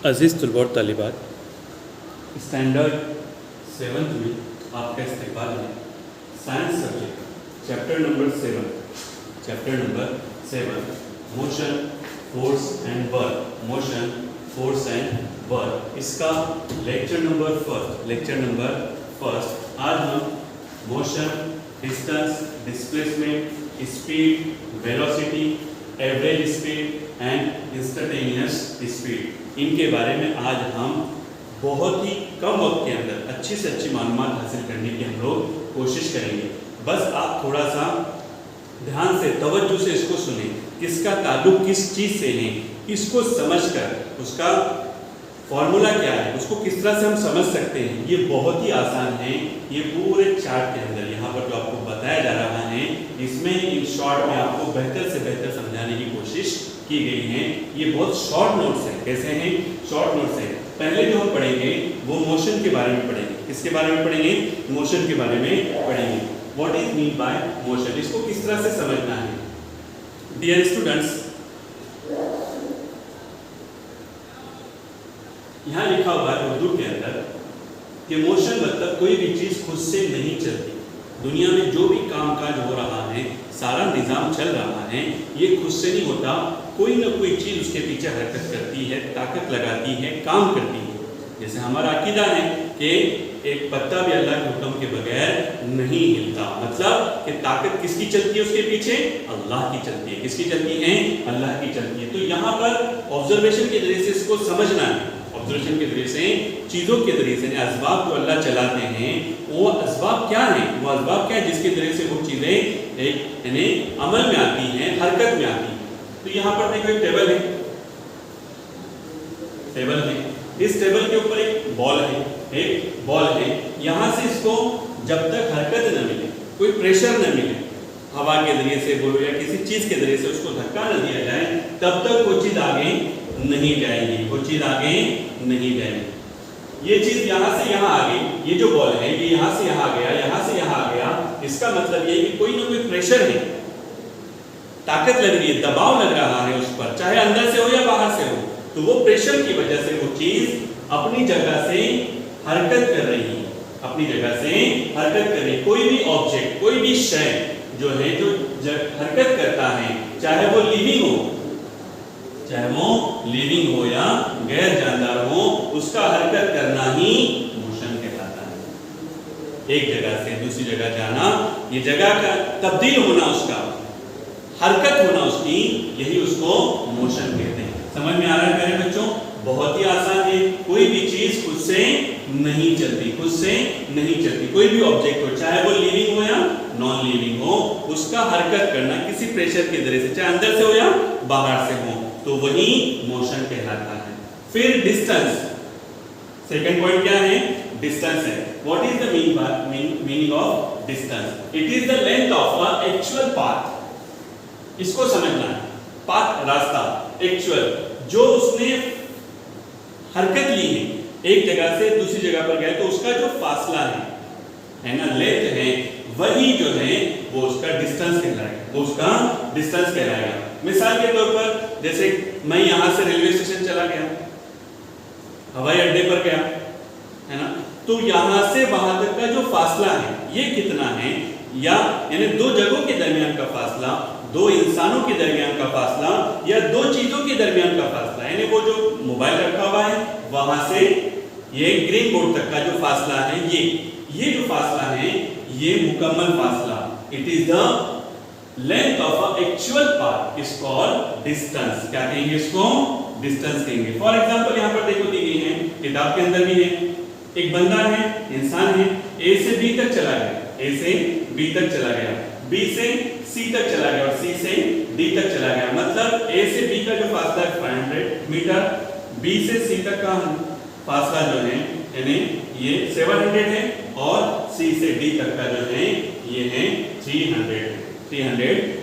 अज़ीज़ तलबा और तालिबात, standard 7th में आपका इस्तेक़बाल है। Science subject chapter number 7 motion force and work, motion force and work, इसका लेक्चर नंबर फर्स्ट। आज हम motion, distance, displacement, speed, velocity, average speed and instantaneous speed, इनके बारे में आज हम बहुत ही कम वक्त के अंदर अच्छी से अच्छी मालूमात हासिल करने की हम लोग कोशिश करेंगे। बस आप थोड़ा सा ध्यान से तवज्जो से इसको सुने, किसका ताल्लुक किस चीज़ से है, इसको समझकर उसका फॉर्मूला क्या है, उसको किस तरह से हम समझ सकते हैं, ये बहुत ही आसान है। ये पूरे चार्ट के अंदर यहाँ पर जो आपको बताया जा रहा है, इसमें इन शॉर्ट में आपको बेहतर से बेहतर समझाने की कोशिश की गई है। ये बहुत शॉर्ट नोट्स हैं। कैसे हैं? शॉर्ट नोट्स हैं। पहले जो हम पढ़ेंगे वो मोशन के बारे में पढ़ेंगे। किसके बारे में पढ़ेंगे? मोशन के बारे में पढ़ेंगे। What is mean by motion, इसको किस तरह से समझना है। डियर स्टूडेंट्स, यहाँ लिखा हुआ है उर्दू के अंदर कि मोशन मतलब कोई भी चीज खुद से नहीं चलती। दुनिया में जो भी कामकाज हो रहा है, सारा निजाम चल रहा है, ये खुद से नहीं होता। कोई ना कोई चीज उसके पीछे हरकत करती है, ताकत लगाती है, काम करती है। जैसे हमारा अकीदा है कि एक पत्ता भी अल्लाह के हुक्म के बगैर नहीं हिलता। मतलब कि ताकत किसकी चलती है उसके पीछे? अल्लाह की चलती है। किसकी चलती है? अल्लाह की चलती है। तो यहाँ पर ऑब्जर्वेशन के जरिए से इसको समझना है। ऑब्जर्वेशन के जरिए से, चीज़ों के जरिए से, असबाब जो अल्लाह चलाते हैं, वो असबाब क्या है? वो असबाब क्या है जिसके जरिए से वो चीज़ें एक यानी अमल में आती हैं, हरकत में आती हैं। तो यहाँ पर देखो एक टेबल है। इस टेबल के ऊपर एक बॉल है। यहाँ से इसको जब तक हरकत न मिले, कोई प्रेशर न मिले, हवा के जरिए से बोलो या किसी चीज के जरिए से उसको धक्का न दिया जाए, तब तक वो चीज आगे नहीं जाएगी। ये चीज यहाँ से यहाँ आ गई, ये जो बॉल है ये यहाँ से यहाँ गया, यहाँ से यहाँ आ गया। इसका मतलब ये कि कोई ना कोई प्रेशर है, ताकत लग रही है, दबाव लग रहा है उस पर, चाहे अंदर से हो या बाहर से हो। तो वो प्रेशर की वजह से वो चीज अपनी जगह से हरकत कर रही है, कोई भी ऑब्जेक्ट, कोई भी शय जो है जो हरकत करता है, चाहे वो लिविंग हो या गैर जानदार हो, उसका हरकत करना ही मोशन कहलाता है। एक जगह से दूसरी जगह जाना, ये जगह का तब्दील होना, उसका हरकत होना उसकी, यही उसको मोशन कहते हैं। समझ में आ रहा है मेरे बच्चों? बहुत ही आसान है। कोई भी चीज खुद से नहीं चलती। कोई भी ऑब्जेक्ट हो, चाहे वो लिविंग हो या नॉन लिविंग हो, उसका हरकत करना किसी प्रेशर के जरिए से, चाहे अंदर से हो या बाहर से हो, तो वही मोशन कहलाता है। फिर डिस्टेंस, सेकंड पॉइंट क्या है? डिस्टेंस है। What is the meaning of distance? It is the length of a actual path. इसको समझना है। पाथ, रास्ता, एक्चुअल, जो उसने हरकत ली है, एक जगह से दूसरी जगह पर गया, तो उसका जो फासला है ना, लेंथ है, वही जो है वो उसका डिस्टेंस कहलाएगा। मिसाल के तौर पर, जैसे मैं यहाँ से रेलवे स्टेशन चला गया, हवाई अड्डे पर गया, है ना, तो यहाँ से वहां तक का जो फासला है ये कितना है, या यानी दो जगहों के दरमियान का फासला, दो इंसानों के दरमियान का फासला, या दो चीजों के दरमियान का फासला, यानी वो जो मोबाइल रखा हुआ है वहां से ये ग्रीन बोर्ड तक का जो फासला है, ये जो फासला है ये मुकम्मल फासला, it is the length of a actual path, is called distance. क्या कहेंगे इसको? डिस्टेंस कहेंगे। फॉर एग्जांपल यहाँ पर देखो दी गई है, किताब के अंदर भी है। एक बंदा है, इंसान है, ए से बी तक चला गया, बी से सी तक चला गया और सी से डी तक चला गया। मतलब ए से बी का जो फासला है 500 मीटर, बी से सी तक का फासला जो है यानी ये 700 है, और सी से डी तक का जो है ये है 300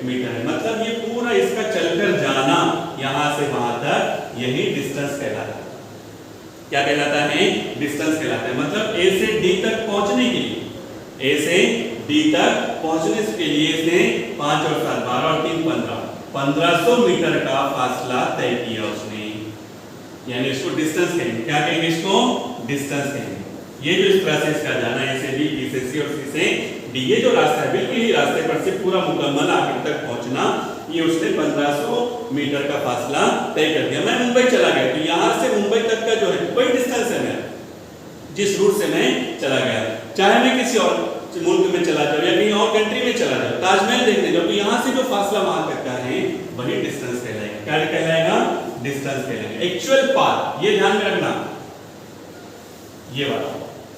मीटर है। मतलब ये पूरा इसका चलकर जाना यहां से वहां तक, यही डिस्टेंस कहलाता है। क्या कहलाता है? डिस्टेंस कहलाता है। मतलब ए से डी तक पहुंचने के लिए, इसने 5 और 7 12 और 3 15 1500 मीटर का फासला तय किया उसने। यानी इसको डिस्टेंस कहेंगे। क्या कहेंगे इसको? डिस्टेंस कहेंगे। ये जो इस तरह से इसका जाना है, से बी, बी से सी और सी से डी, ये जो रास्ता है बिल्कुल ही रास्ते पर से पूरा मुकम्मल आखिर तक पहुंचना, ये उसने 1500 मीटर का फासला तय कर दिया। मैं मुंबई चला गया तो यहाँ से मुंबई तक का जो है वही डिस्टेंस है मेरा, जिस रूट से मैं चला गया। चाहे मैं किसी और मुल्क में चला जाऊँ या कहीं और कंट्री में चला जाऊँ, ताजमहल देखने जाऊँ, तो यहाँ से जो फासला वहां तक का है वही डिस्टेंस कहलाएगा। क्या कहलाएगा? डिस्टेंस कहलाएगा। एक्चुअल पाथ, ये ध्यान में रखना, ये वाला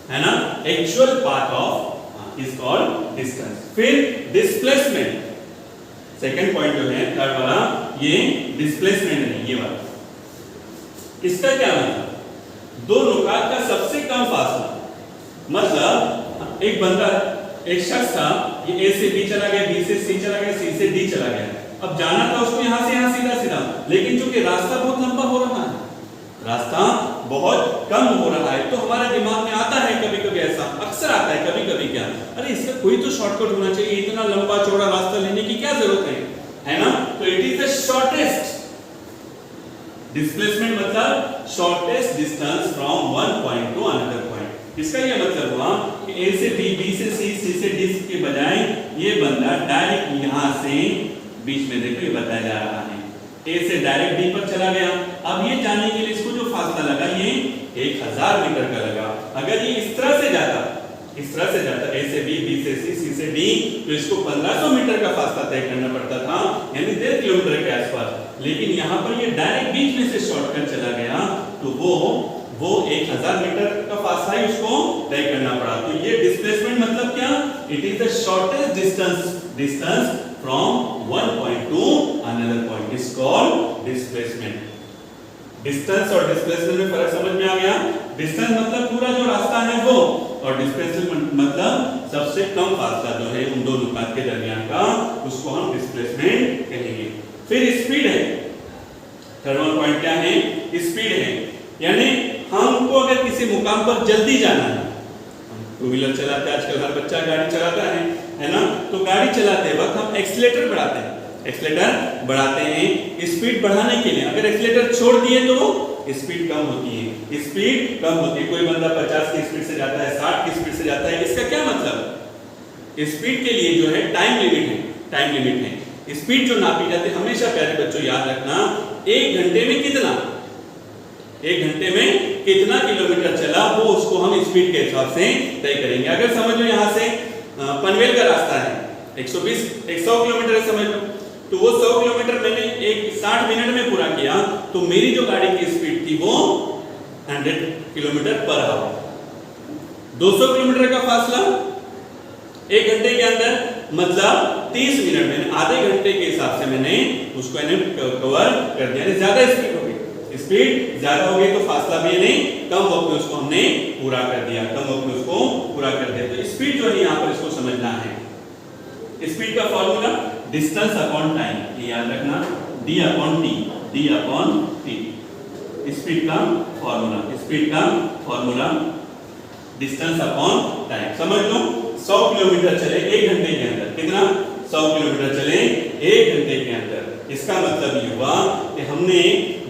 है ना, actual path of is called distance. फिर डिस्प्लेसमेंट, सेकंड पॉइंट जो है थर्ड वाला, ये डिस्प्लेसमेंट है, ये वाला। इसका क्या मतलब? दो नुकात का सबसे कम फासला, मतलब एक बंदा, एक शख्स था, ये ए से बी चला गया, बी से सी चला गया, सी से डी चला गया। अब जाना था उसको यहां से यहां सीधा सीधा, लेकिन चूंकि रास्ता बहुत लंबा हो रहा है, रास्ता बहुत कम हो रहा है, तो हमारे दिमाग में आता है कभी कभी, ऐसा अक्सर आता है कभी कभी, क्या अरे इसका कोई तो शॉर्टकट होना चाहिए, इतना लंबा चौड़ा रास्ता लेने की क्या जरूरत है ना? तो it is the shortest displacement, मतलब shortest distance from one point to another point. इसका यह मतलब हुआ कि ए से बी, बी से सी, सी से डी के बजाय ये बंदा डायरेक्ट यहां से, बीच में देखो ये बताया जा रहा है, ए से डायरेक्ट डी पर चला गया। अब ये जाने के लिए इसको जो फासला लगा ये 1000 मीटर का लगा। अगर ये इस तरह से जाता, इस तरह से जाता, ए से बी, बी से सी, सी से डी, तो इसको 1500 मीटर का फासला तय करना पड़ता था, यानी 1.5 किलोमीटर के आसपास। लेकिन यहाँ पर ये डायरेक्ट बीच में से शॉर्टकट चला गया, तो वो 1000 मीटर का फासला ही उसको तय करना पड़ा। तो ये डिस्प्लेसमेंट मतलब क्या? It is the shortest distance from one point to another point is called displacement. Distance और डिस्प्लेसमेंट में फर्क समझ में आ गया? डिस्टेंस मतलब पूरा जो रास्ता है वो, और डिस्प्लेसमेंट मतलब सबसे कम फासला जो है उन दो नुकात के दरमियान का, उसको हम डिस्प्लेसमेंट कहेंगे। फिर स्पीड है, थर्ड पॉइंट क्या है? स्पीड है, यानी हमको अगर किसी मुकाम पर जल्दी जाना है, टू व्हीलर चलाते हैं आजकल, हर बच्चा गाड़ी चलाता है ना, तो गाड़ी चलाते वक्त हम एक्सीलेटर बढ़ाते हैं, एक्सीलेटर बढ़ाते हैं स्पीड बढ़ाने के लिए। अगर एक्सीलेटर छोड़ दिए तो स्पीड कम होती है, स्पीड कम होती है। कोई बंदा 50 की स्पीड से जाता है, 60 की स्पीड से जाता है, इसका क्या मतलब? स्पीड के लिए जो है टाइम लिमिट है, टाइम लिमिट है। स्पीड जो नापी जाती है, हमेशा प्यारे बच्चों याद रखना, 1 घंटे में कितना, 1 घंटे में कितना किलोमीटर चला, वो उसको हम स्पीड के हिसाब से तय करेंगे। अगर समझ लो यहाँ से पनवेल का रास्ता है, 100 किलोमीटर है समझ लो, तो वो 100 किलोमीटर मैंने 60 मिनट में पूरा किया, तो मेरी जो गाड़ी की स्पीड थी वो 100 किलोमीटर पर आवर। 200 किलोमीटर का फासला 1 घंटे के अंदर, मतलब 30 मिनट में, आधे घंटे के हिसाब से मैंने उसको कवर कर दिया। ज्यादा स्पीड हो गई, स्पीड ज्यादा हो गई तो फासला भी नहीं, कम वक्त में उसको हमने पूरा कर दिया, कम वक्त में उसको पूरा कर दिया। तो स्पीड जो है यहाँ पर इसको समझना है। स्पीड का फॉर्मूला डिस्टेंस अपॉन टाइम, ये याद रखना, d upon t, d upon t। Speed का फॉर्मूला डिस्टेंस अपॉन टाइम। समझ लो 100 किलोमीटर चले 1 घंटे के अंदर, कितना? 100 किलोमीटर चले 1 घंटे के अंदर। इसका मतलब ये हुआ कि हमने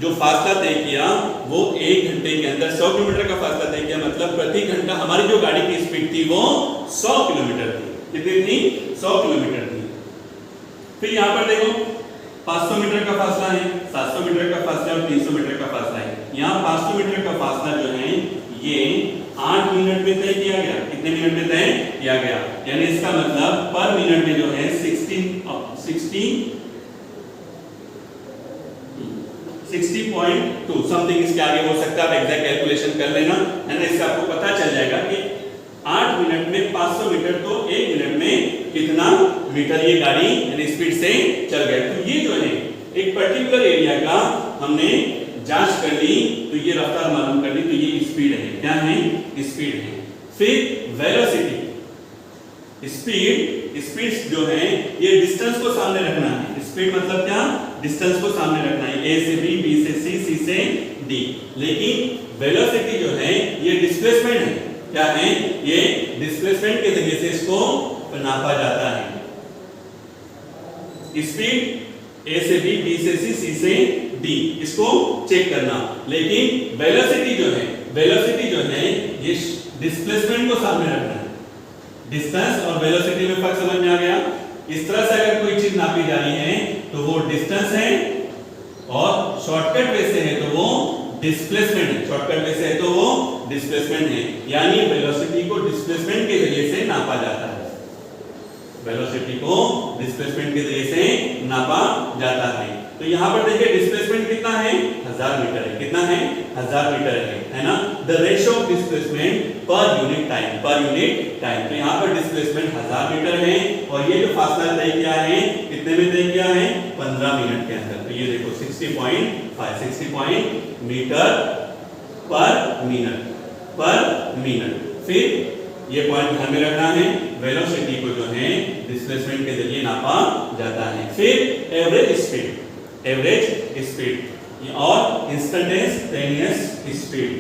जो फासला तय किया वो 1 घंटे के अंदर 100 किलोमीटर का फासला तय किया, मतलब प्रति घंटा हमारी जो गाड़ी की स्पीड थी वो 100 किलोमीटर थी। कितनी थी? 100 किलोमीटर थी। फिर यहाँ पर देखो 500 मीटर का फासला है, 700 मीटर का फासला और 300 मीटर का फासला है। यहाँ 500 मीटर का फासला जो है ये 8 मिनट में तय किया गया। कितने मिनट में तय किया गया? यानी इसका मतलब पर मिनट में जो है 60.2 समथिंग, इसके आगे हो सकता है, आप एग्जैक्ट कैलकुलेशन कर लेना, है ना। इससे आपको पता चल जाएगा कि 8 मिनट में 500 मीटर, तो 1 मिनट में कितना मीटर ये गाड़ी यानी स्पीड से चल गया। तो ये जो है एक पर्टिकुलर एरिया का हमने जांच कर ली, तो ये रफ्तार मालूम कर ली, तो ये स्पीड है। क्या है? स्पीड है। फिर वेलोसिटी, स्पीड जो है ये डिस्टेंस को सामने रखना है। स्पीड मतलब क्या? डिस्टेंस को सामने रखना है, ए से बी, बी से सी, सी से डी। लेकिन वेलोसिटी जो है ये डिस्प्लेसमेंट है। क्या है? ये डिस्प्लेसमेंट के जरिए से इसको नापा जाता है। स्पीड ए से बी, बी से सी, सी से डी, इसको चेक करना। लेकिन वेलोसिटी जो है ये डिस्प्लेसमेंट को सामने रखना है। डिस्टेंस और वेलोसिटी में फर्क समझ में आ गया। इस तरह से अगर कोई चीज नापी जा रही है तो वो डिस्टेंस है, और शॉर्टकट वे से है तो वो डिस्प्लेसमेंट है। शॉर्टकट वे से है तो वो डिस्प्लेसमेंट है, यानी वेलोसिटी को डिस्प्लेसमेंट के जरिए से नापा जाता है। वेलोसिटी को डिस्प्लेसमेंट के जरिए से नापा जाता है। तो यहाँ पर देखिए डिस्प्लेसमेंट कितना है, 1000 मीटर है। कितना है, 1000 मीटर है ना। The ratio of displacement per unit time. तो यहाँ पर डिस्प्लेसमेंट 1000 मीटर है, और ये जो फासला तय किया है कितने में तय किया है, 15 मिनट के अंदर। तो ये देखो 60 मीटर पर मिनट। फिर ये पॉइंट ध्यान में रखना है, वेलोसिटी को जो है डिस्प्लेसमेंट के जरिए नापा जाता है। फिर एवरेज स्पीड और इंस्टैन्टेनियस स्पीड।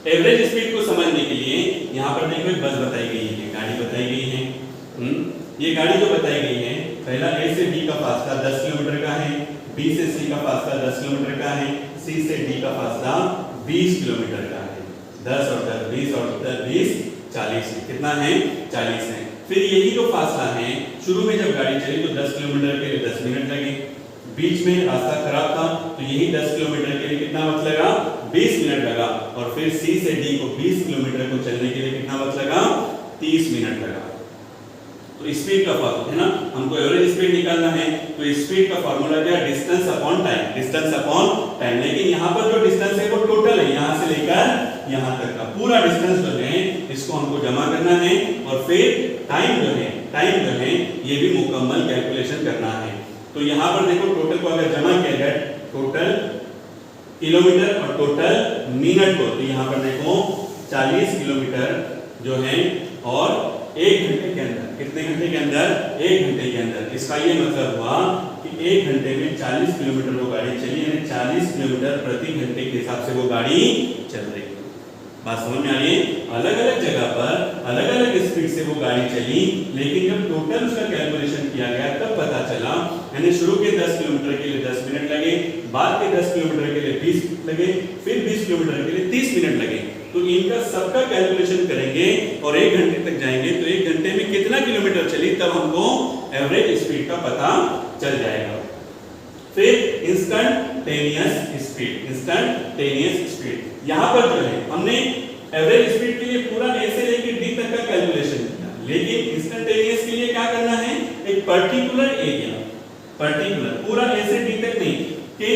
एवरेज स्पीड को समझने के लिए यहाँ पर देखो एक बस बताई गई है, गाड़ी बताई गई है। ये गाड़ी जो बताई गई है, पहला ए से बी का फासला 10 किलोमीटर का है, बी से सी का फासला 10 किलोमीटर का है, सी से डी का फासला 20 किलोमीटर का है। 10 और 10 20 और 10 20 40 है। कितना है, 40 है। फिर यही जो फासला है, शुरू में जब गाड़ी चली तो 10 किलोमीटर के लिए 10 मिनट लगे, बीच में रास्ता खराब था तो यही 10 किलोमीटर के लिए कितना वक्त लगा, 20 मिनट लगा, और फिर सी से डी को 20 किलोमीटर को चलने के लिए कितना वक्त लगा, 30 मिनट लगा। तो स्पीड का फॉर्मूला है ना, हमको एवरेज स्पीड निकालना है, तो स्पीड का फॉर्मूला क्या, डिस्टेंस अपॉन टाइम। लेकिन यहाँ पर जो डिस्टेंस है वो टोटल है, यहाँ से लेकर यहाँ तक का पूरा डिस्टेंस जो है इसको हमको जमा करना है, और फिर टाइम जो है ये भी मुकम्मल कैलकुलेशन करना है। तो यहाँ पर देखो टोटल को अगर जमा किया जाए, टोटल किलोमीटर और टोटल मिनट को, तो यहाँ पर देखो 40 किलोमीटर जो है, और 1 घंटे के अंदर, कितने घंटे के अंदर, 1 घंटे के अंदर। इसका ये मतलब हुआ कि 1 घंटे में 40 किलोमीटर वो गाड़ी चली, यानी 40 किलोमीटर प्रति घंटे के हिसाब से वो गाड़ी चल रही है। बात समझ में आ रही है। अलग अलग जगह पर अलग अलग स्पीड से वो गाड़ी चली, लेकिन जब टोटल उसका कैलकुलेशन किया गया तब पता चला, यानी शुरू के 10 किलोमीटर के लिए 10 मिनट लगे, बाद के 10 किलोमीटर के लिए 20 लगे, फिर 20 किलोमीटर के लिए 30 मिनट लगे। तो इनका सबका कैलकुलेशन करेंगे और 1 घंटे तक जाएंगे, तो 1 घंटे में कितना किलोमीटर चली, तब हमको एवरेज स्पीड का पता चल जाएगा। फिर इंस्टैन्टेनियस स्पीड, यहाँ पर जो है हमने एवरेज स्पीड के लिए पूरा ए से लेकर डी तक का कैलकुलेशन किया, लेकिन इंस्टैन्टेनियस के लिए क्या करना है, एक पर्टिकुलर एरिया, पूरा ए से डी तक नहीं, कि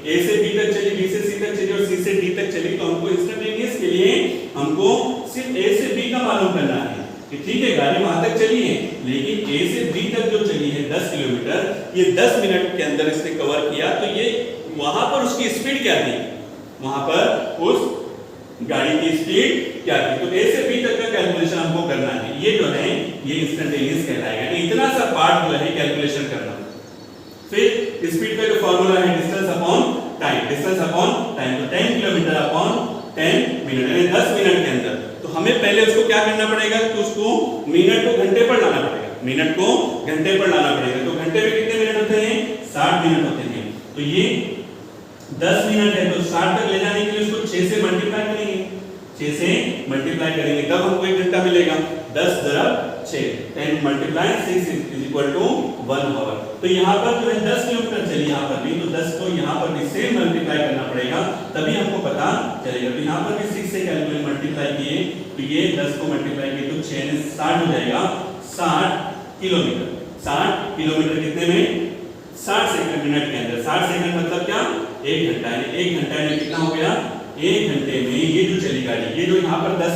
ए से बी तक चली, बी से सी तक चली और सी से डी तक चली, तो हमको इंस्टैन्टेनियस के लिए हमको सिर्फ ए से बी का मालूम करना है कि ठीक है गाड़ी वहां तक चली है, लेकिन ए से बी तक जो चली है 10 किलोमीटर, ये 10 मिनट के अंदर इसने कवर किया, तो ये वहां पर उसकी स्पीड क्या थी, वहां पर उस गाड़ी की स्पीड क्या थी। तो ए से बी तक का कैलकुलेशन हमको करना है, ये जो है ये इंस्टैन्टेनियस कहलाएगा। इतना सा पार्ट जो है कैलकुलेशन करना। फिर स्पीड का जो फार्मूला है डिस्टेंस अपॉन टाइम, तो 10 किलोमीटर अपॉन 10 मिनट, यानी 10 मिनट के अंदर। तो हमें पहले उसको क्या करना पड़ेगा, तो उसको मिनट को घंटे पर लाना पड़ेगा, तो घंटे में कितने मिनट होते हैं, 60 मिनट होते हैं। तो ये 10 मिनट है, तो 60 तक ले जाने के लिए उसको 6 से मल्टीप्लाई करेंगे, तब हमको 1 घंटा मिलेगा। 10 × 6, 10 × 6 = 1 आवर। तो यहाँ पर जो है 10 किलोमीटर चली, यहाँ पर भी, तो 10 को यहाँ पर भी से मल्टीप्लाई करना पड़ेगा, तभी हमको पता चलेगा। तो यहाँ पर भी 6 से कैलकुलेट मल्टीप्लाई किए, तो ये 10 को मल्टीप्लाई किए तो 6 ने 60 हो जाएगा, 60 किलोमीटर कितने में, 60 सेकंड मिनट के अंदर। 60 सेकंड मतलब क्या, 1 घंटा, यानी 1 घंटा में कितना हो गया, 1 घंटे में ये जो चली गाड़ी, ये जो यहाँ पर 10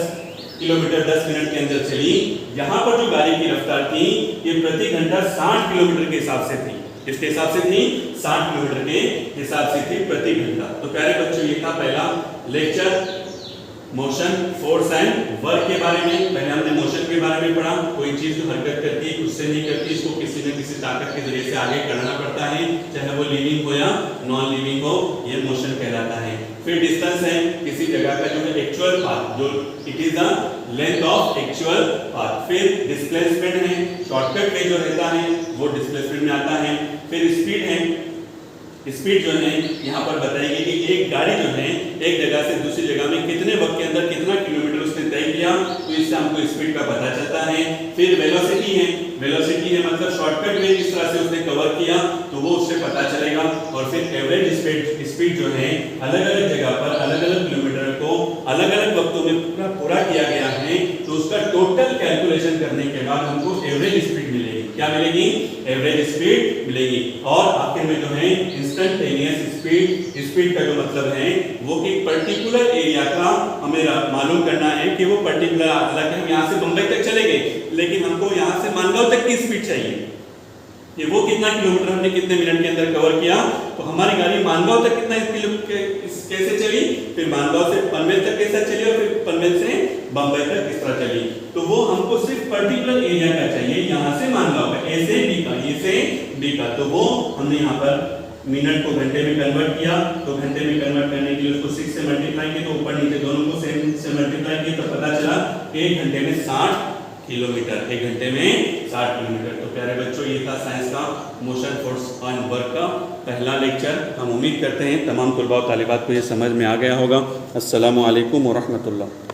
किलोमीटर 10 मिनट के अंदर चली, यहाँ पर जो गाड़ी की रफ्तार थी ये प्रति घंटा 60 किलोमीटर के हिसाब से थी। किसके हिसाब से थी, 60 किलोमीटर के हिसाब से थी प्रति घंटा। तो प्यारे बच्चों, ये था पहला lecture motion, force and work के बारे में। पहले हमने मोशन के बारे में पढ़ा, कोई चीज जो हरकत करती है खुद से नहीं करती, इसको किसी न किसी ताकत के जरिए से आगे करना पड़ता है, चाहे वो लिविंग हो या नॉन लिविंग हो, ये मोशन कहलाता है। फिर डिस्टेंस है, किसी जगह का जो है एक्चुअल पाथ, जो it is the length of actual path. फिर डिस्प्लेसमेंट है, शॉर्टकट वे जो रहता है वो डिस्प्लेसमेंट में आता है। फिर स्पीड है, स्पीड जो है यहाँ पर बताएगी कि एक गाड़ी जो है एक जगह से दूसरी जगह में कितने वक्त के अंदर कितना किलोमीटर उसने तय किया, तो इससे हमको स्पीड का पता चलता है। फिर वेलोसिटी है, वेलोसिटी है मतलब शॉर्टकट वे किस तरह से उसने कवर किया तो वो उससे पता चलेगा। और फिर एवरेज स्पीड जो है अलग अलग जगह पर अलग अलग किलोमीटर को अलग अलग वक्तों में पूरा किया गया है, तो उसका टोटल कैलकुलेशन करने के बाद हमको एवरेज स्पीड मिलेगी। क्या मिलेगी? एवरेज स्पीड मिलेगी। और आखिर में जो है इंस्टेंटेनियस स्पीड का जो मतलब है वो कि पर्टिकुलर एरिया का हमें मालूम करना है कि वो पर्टिकुलर, हालांकि हम यहाँ से बंबई तक चले गए लेकिन हमको यहाँ से मानगांव तक की स्पीड चाहिए कि वो कितना किलोमीटर हमने कितने मिनट के अंदर कवर किया। तो हमारी गाड़ी मानगांव तक कितना कैसे चली, फिर मानगांव से पनवेल तक कैसे चली और फिर पनवेल से बंबई तक किस तरह चली, तो वो हमको सिर्फ पर्टिकुलर एरिया का चाहिए, यहाँ से मानगांव का, ए से बी का, ए से बी का। तो वो हमने यहाँ पर मिनट को घंटे में कन्वर्ट किया, तो घंटे में कन्वर्ट करने के लिए उसको 6 से मल्टीप्लाई किया, तो ऊपर नीचे दोनों को सेम से मल्टीप्लाई किया, तो पता चला 1 घंटे में 60 किलोमीटर, 1 घंटे में 60 किलोमीटर। तो प्यारे बच्चों ये था साइंस का मोशन फोर्स एंड वर्क का पहला लेक्चर। हम उम्मीद करते हैं तमाम तलबा और तालिबात को ये समझ में आ गया होगा। अस्सलामु अलैकुम व रहमतुल्लाह।